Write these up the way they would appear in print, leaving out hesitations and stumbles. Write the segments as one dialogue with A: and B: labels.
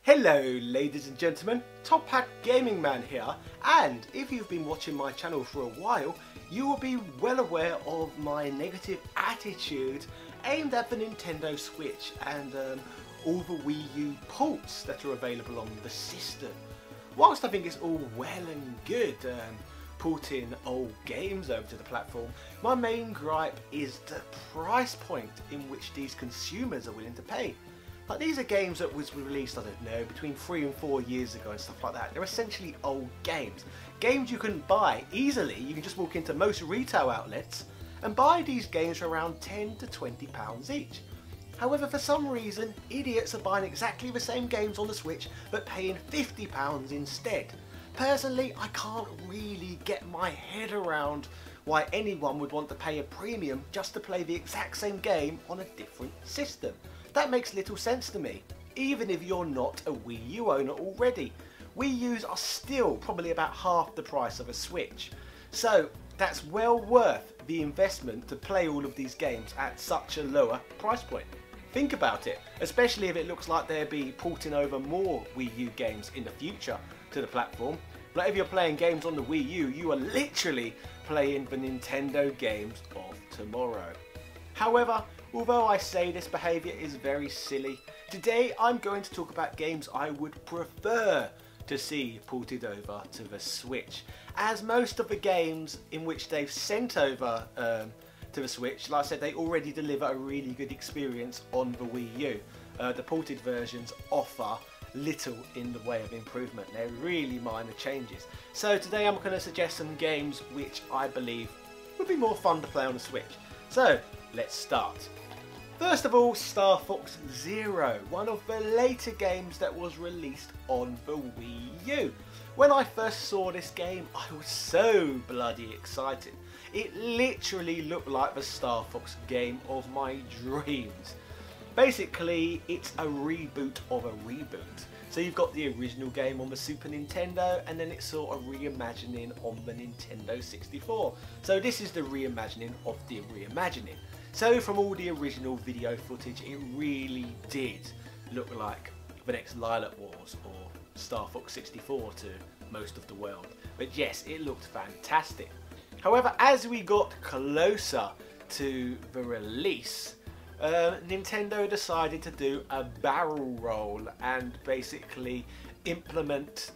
A: Hello ladies and gentlemen, Top Hat Gaming Man here, and if you've been watching my channel for a while, you will be well aware of my negative attitude aimed at the Nintendo Switch and all the Wii U ports that are available on the system. Whilst I think it's all well and good porting old games over to the platform, my main gripe is the price point in which these consumers are willing to pay. Like, these are games that was released, I don't know, between 3 and 4 years ago and stuff like that. They're essentially old games. Games you can buy easily. You can just walk into most retail outlets and buy these games for around £10 to £20 each. However, for some reason, idiots are buying exactly the same games on the Switch but paying £50 instead. Personally, I can't really get my head around why anyone would want to pay a premium just to play the exact same game on a different system. That makes little sense to me, even if you're not a Wii U owner already. Wii U's are still probably about half the price of a Switch. So that's well worth the investment to play all of these games at such a lower price point. Think about it, especially if it looks like they'll be porting over more Wii U games in the future to the platform. But if you're playing games on the Wii U, you are literally playing the Nintendo games of tomorrow. However, although I say this behaviour is very silly, today I'm going to talk about games I would prefer to see ported over to the Switch, as most of the games in which they've sent over to the Switch, like I said, they already deliver a really good experience on the Wii U. The ported versions offer little in the way of improvement. They're really minor changes. So today I'm going to suggest some games which I believe would be more fun to play on the Switch. So let's start. First of all, Star Fox Zero, one of the later games that was released on the Wii U. When I first saw this game, I was so bloody excited. It literally looked like the Star Fox game of my dreams. Basically, it's a reboot of a reboot. So you've got the original game on the Super Nintendo, and then it's sort of reimagining on the Nintendo 64. So this is the reimagining of the reimagining. So from all the original video footage, it really did look like the next Lilac Wars or Star Fox 64 to most of the world. But yes, it looked fantastic. However, as we got closer to the release, Nintendo decided to do a barrel roll and basically implement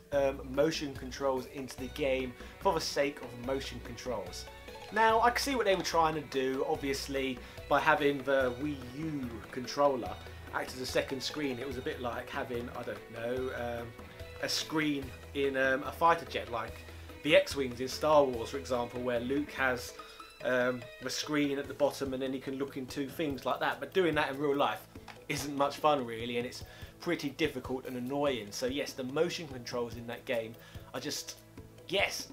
A: motion controls into the game for the sake of motion controls. Now, I can see what they were trying to do, obviously, by having the Wii U controller act as a second screen. It was a bit like having, I don't know, a screen in a fighter jet, like the X-Wings in Star Wars, for example, where Luke has the screen at the bottom and then he can look into things like that. But doing that in real life isn't much fun, really, and it's pretty difficult and annoying. So yes, the motion controls in that game are just... yes,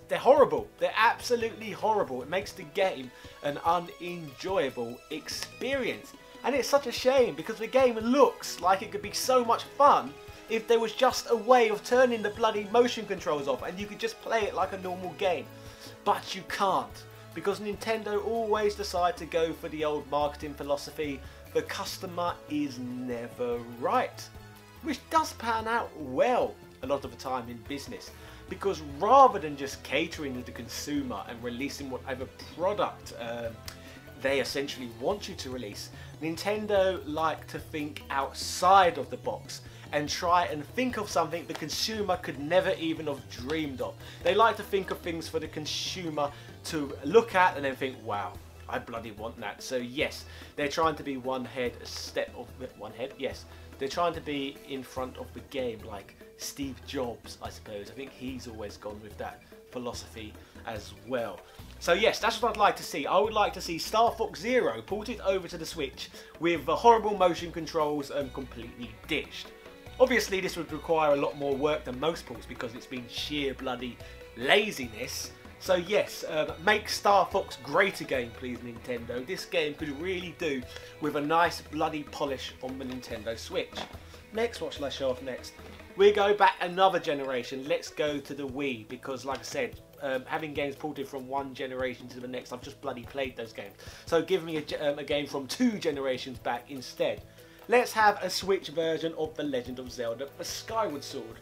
A: they're horrible. They're absolutely horrible. It makes the game an unenjoyable experience. And it's such a shame because the game looks like it could be so much fun if there was just a way of turning the bloody motion controls off and you could just play it like a normal game. But you can't, because Nintendo always decide to go for the old marketing philosophy, the customer is never right. Which does pan out well a lot of the time in business. Because rather than just catering to the consumer and releasing whatever product they essentially want you to release, Nintendo like to think outside of the box and try and think of something the consumer could never even have dreamed of. They like to think of things for the consumer to look at and then think, wow, I bloody want that. So yes, they're trying to be yes, they're trying to be in front of the game, like Steve Jobs, I suppose. I think he's always gone with that philosophy as well. So yes, that's what I'd like to see. I would like to see Star Fox Zero ported over to the Switch with the horrible motion controls completely ditched. Obviously, this would require a lot more work than most ports because it's been sheer bloody laziness. So yes, make Star Fox great again, please, Nintendo. This game could really do with a nice bloody polish on the Nintendo Switch. Next, what shall I show off next? We go back another generation. Let's go to the Wii, because like I said, having games ported from one generation to the next, I've just bloody played those games. So give me a game from 2 generations back instead. let's have a Switch version of The Legend of Zelda for Skyward Sword.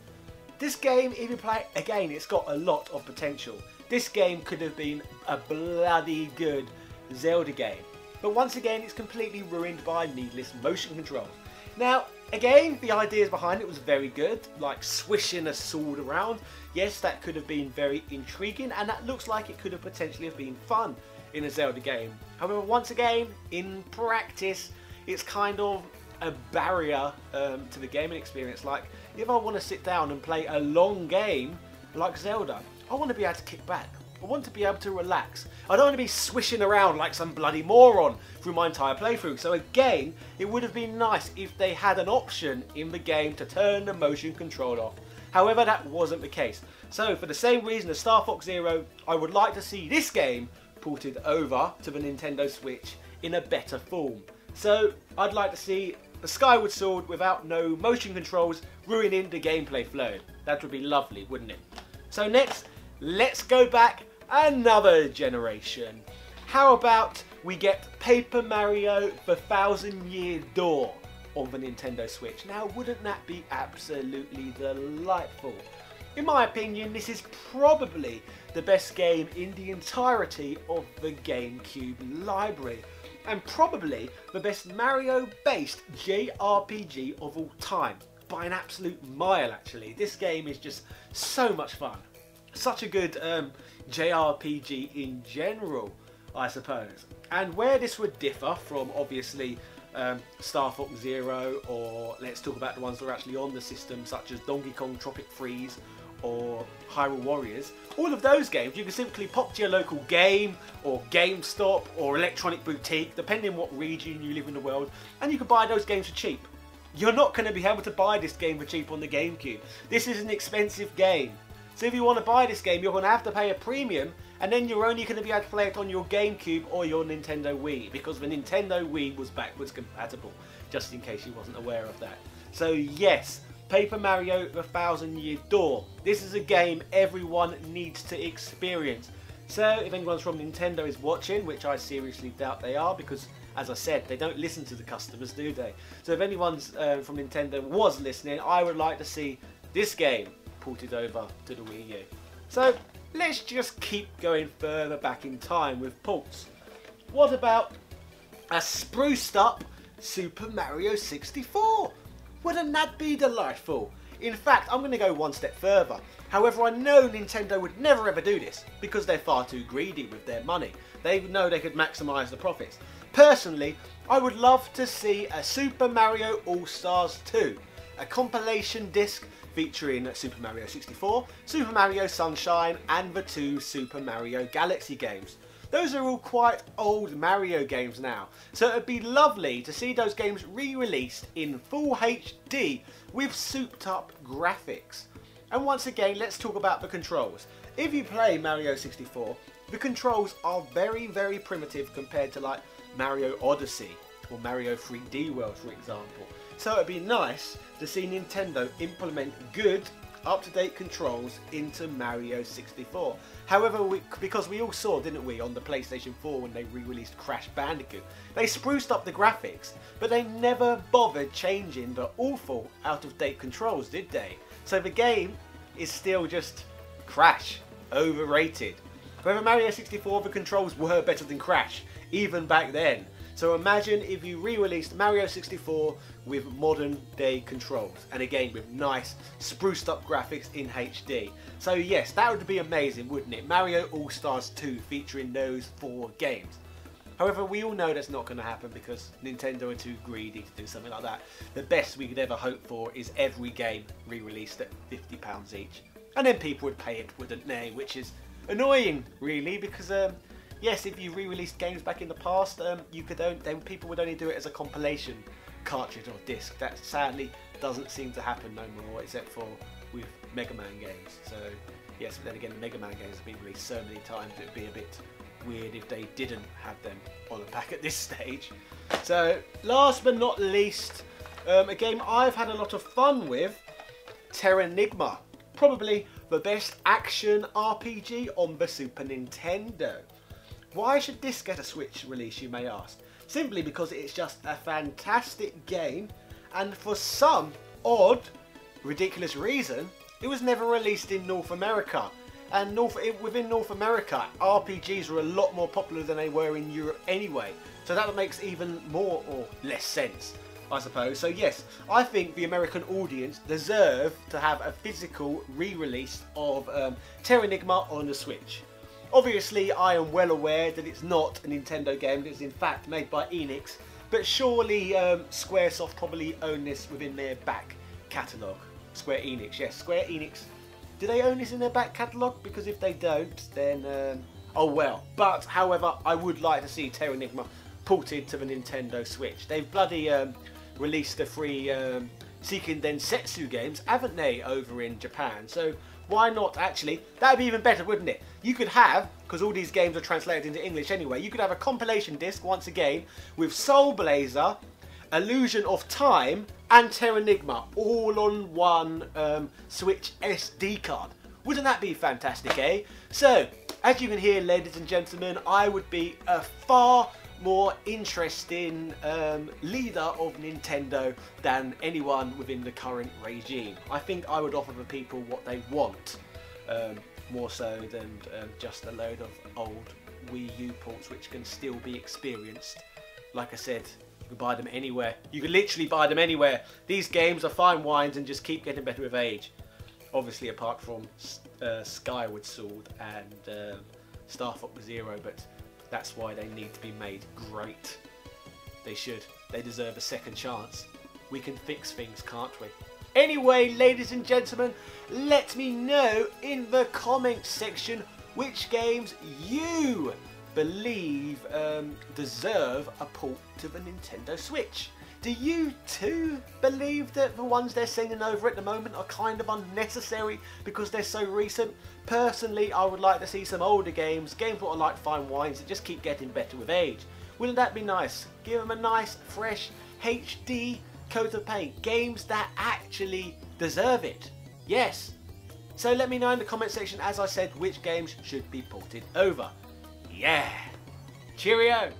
A: This game, if you play it, again, it's got a lot of potential. This game could have been a bloody good Zelda game. But once again, it's completely ruined by needless motion controls. Now, again, the ideas behind it was very good, like swishing a sword around. Yes, that could have been very intriguing, and that looks like it could have potentially have been fun in a Zelda game. However, once again, in practice, it's kind of a barrier to the gaming experience. Like, if I want to sit down and play a long game like Zelda, I want to be able to kick back. I want to be able to relax. I don't want to be swishing around like some bloody moron through my entire playthrough. So again, it would have been nice if they had an option in the game to turn the motion control off. However, that wasn't the case. So for the same reason as Star Fox Zero, I would like to see this game ported over to the Nintendo Switch in a better form. So I'd like to see the Skyward Sword without no motion controls ruining the gameplay flow. That would be lovely, wouldn't it? So next, let's go back another generation. How about we get Paper Mario The Thousand Year Door on the Nintendo Switch? Now, wouldn't that be absolutely delightful? In my opinion, this is probably the best game in the entirety of the Gamecube library, and probably the best Mario-based JRPG of all time, by an absolute mile actually. This game is just so much fun. Such a good JRPG in general, I suppose. And where this would differ from, obviously, Star Fox Zero, or let's talk about the ones that are actually on the system, such as Donkey Kong Tropic Freeze or Hyrule Warriors. All of those games, you can simply pop to your local game, or GameStop, or Electronic Boutique, depending on what region you live in the world, and you can buy those games for cheap. You're not going to be able to buy this game for cheap on the GameCube. This is an expensive game. So if you want to buy this game, you're going to have to pay a premium, and then you're only going to be able to play it on your GameCube or your Nintendo Wii, because the Nintendo Wii was backwards compatible, just in case you wasn't aware of that. So yes, Paper Mario The Thousand Year Door. This is a game everyone needs to experience. So if anyone from Nintendo is watching, which I seriously doubt they are, because as I said, they don't listen to the customers, do they? So if anyone's from Nintendo was listening, I would like to see this game ported over to the Wii U. So let's just keep going further back in time with ports. What about a spruced up Super Mario 64? Wouldn't that be delightful? In fact, I'm going to go one step further. However, I know Nintendo would never ever do this because they're far too greedy with their money. They know they could maximise the profits. Personally, I would love to see a Super Mario All-Stars 2, a compilation disc featuring Super Mario 64, Super Mario Sunshine, and the 2 Super Mario Galaxy games. Those are all quite old Mario games now, so it would be lovely to see those games re-released in full HD with souped up graphics. And once again, let's talk about the controls. If you play Mario 64, the controls are very, very primitive compared to like Mario Odyssey or Mario 3D World, for example. So it'd be nice to see Nintendo implement good, up-to-date controls into Mario 64. However, because we all saw, didn't we, on the PlayStation 4 when they re-released Crash Bandicoot, they spruced up the graphics, but they never bothered changing the awful, out-of-date controls, did they? So the game is still just Crash, overrated. However, Mario 64, the controls were better than Crash, even back then. So imagine if you re-released Mario 64 with modern day controls, and again with nice spruced up graphics in HD. So yes, that would be amazing, wouldn't it? Mario All-Stars 2 featuring those 4 games. However, we all know that's not going to happen because Nintendo are too greedy to do something like that. The best we could ever hope for is every game re-released at £50 each. And then people would pay it, wouldn't they? Which is annoying, really, because yes, if you re-released games back in the past, people would only do it as a compilation cartridge or disc. That sadly doesn't seem to happen no more, except for with Mega Man games. So yes, but then again, the Mega Man games have been released so many times, it would be a bit weird if they didn't have them on a pack at this stage. So last but not least, a game I've had a lot of fun with, Terranigma. Probably the best action RPG on the Super Nintendo. Why should this get a Switch release, you may ask? simply because it's just a fantastic game, and for some odd, ridiculous reason, it was never released in North America. And within North America, RPGs were a lot more popular than they were in Europe anyway. So that makes even more or less sense, I suppose. So yes, I think the American audience deserve to have a physical re-release of Terranigma on the Switch. Obviously, I am well aware that it's not a Nintendo game. It's in fact made by Enix. But surely Squaresoft probably own this within their back catalogue. Square Enix, yes, Square Enix. Do they own this in their back catalogue? Because if they don't, then oh well. But however, I would like to see Terranigma ported to the Nintendo Switch. They've bloody released the free Seiken Densetsu games, haven't they, over in Japan? So why not? Actually, that would be even better, wouldn't it? You could have, because all these games are translated into English anyway, you could have a compilation disc once again with Soul Blazer, Illusion of Time and Terranigma all on one Switch SD card. Wouldn't that be fantastic, eh? So, as you can hear, ladies and gentlemen, I would be a far more interesting leader of Nintendo than anyone within the current regime. I think I would offer the people what they want, more so than just a load of old Wii U ports which can still be experienced. Like I said, you can buy them anywhere. You can literally buy them anywhere. These games are fine wines and just keep getting better with age. Obviously, apart from Skyward Sword and Star Fox Zero, but that's why they need to be made great. They should. They deserve a second chance. We can fix things, can't we? Anyway, ladies and gentlemen, let me know in the comments section which games you believe deserve a port to the Nintendo Switch. Do you too believe that the ones they're sending over at the moment are kind of unnecessary because they're so recent? Personally, I would like to see some older games that are like fine wines that just keep getting better with age. Wouldn't that be nice? Give them a nice, fresh, HD coat of paint. Games that actually deserve it. Yes. So let me know in the comment section, as I said, which games should be ported over. Yeah. Cheerio.